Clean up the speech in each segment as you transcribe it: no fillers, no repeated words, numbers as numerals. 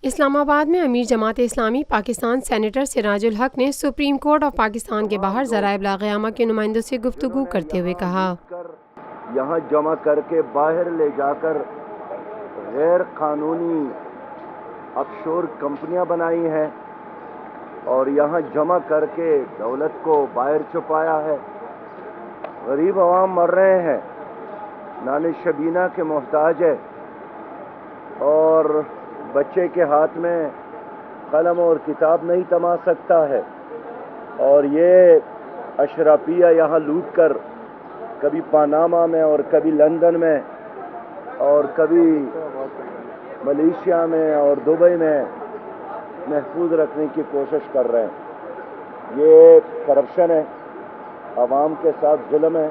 اسلام آباد میں امیر جماعت اسلامی پاکستان سینیٹر سراج الحق نے سپریم کورٹ آف پاکستان کے باہر ذرائع ابلاغ عامہ کے نمائندوں سے گفتگو کرتے ہوئے کہا، یہاں جمع کر کے باہر لے جا کر غیر قانونی آفشور کمپنیاں بنائی ہیں اور یہاں جمع کر کے دولت کو باہر چھپایا ہے۔ غریب عوام مر رہے ہیں، نان شبینہ کے محتاج ہے، اور بچے کے ہاتھ میں قلم اور کتاب نہیں تما سکتا ہے، اور یہ اشرافیہ یہاں لوٹ کر کبھی پاناما میں اور کبھی لندن میں اور کبھی ملیشیا میں اور دبئی میں محفوظ رکھنے کی کوشش کر رہے ہیں۔ یہ کرپشن ہے، عوام کے ساتھ ظلم ہے،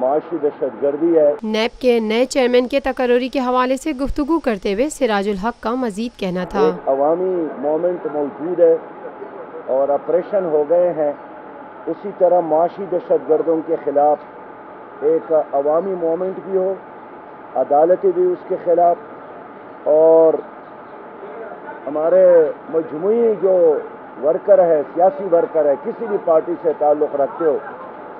معاشی دہشت گردی ہے۔ نیب کے نئے چیئرمین کے تقرری کے حوالے سے گفتگو کرتے ہوئے سراج الحق کا مزید کہنا تھا، ایک عوامی موومنٹ موجود ہے اور آپریشن ہو گئے ہیں، اسی طرح معاشی دہشت گردوں کے خلاف ایک عوامی موومنٹ بھی ہو، عدالتیں بھی اس کے خلاف، اور ہمارے مجموعی جو ورکر ہے، سیاسی ورکر ہے، کسی بھی پارٹی سے تعلق رکھتے ہو،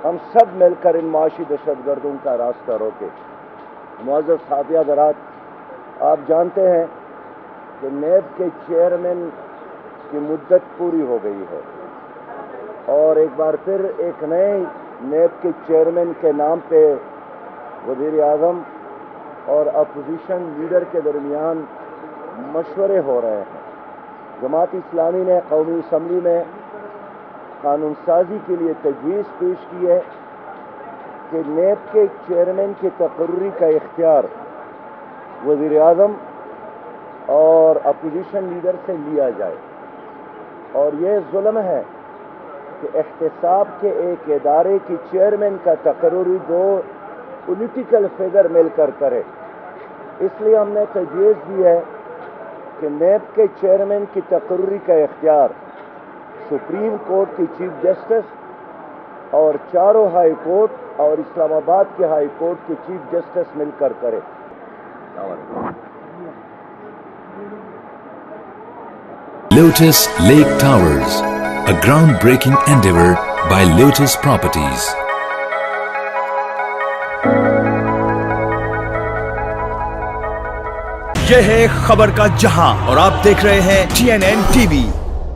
ہم سب مل کر ان معاشی دہشت گردوں کا راستہ روکے۔ معزز صحافی حضرات، آپ جانتے ہیں کہ نیب کے چیئرمین کی مدت پوری ہو گئی ہے، اور ایک بار پھر ایک نئے نیب کے چیئرمین کے نام پہ وزیر اعظم اور اپوزیشن لیڈر کے درمیان مشورے ہو رہے ہیں۔ جماعت اسلامی نے قومی اسمبلی میں قانون سازی کے لیے تجویز پیش کی ہے کہ نیب کے چیئرمین کی تقرری کا اختیار وزیر اعظم اور اپوزیشن لیڈر سے لیا جائے، اور یہ ظلم ہے کہ احتساب کے ایک ادارے کی چیئرمین کا تقرری دو پولیٹیکل فگر مل کر کرے۔ اس لیے ہم نے تجویز دی ہے کہ نیب کے چیئرمین کی تقرری کا اختیار سپریم کورٹ کی چیف جسٹس اور چاروں ہائی کورٹ اور اسلام آباد کے ہائی کورٹ کے چیف جسٹس مل کر کرے۔ Lotus Lake Towers, a groundbreaking endeavor by Lotus Properties. یہ ہے خبر کا جہاں اور آپ دیکھ رہے ہیں TNN TV۔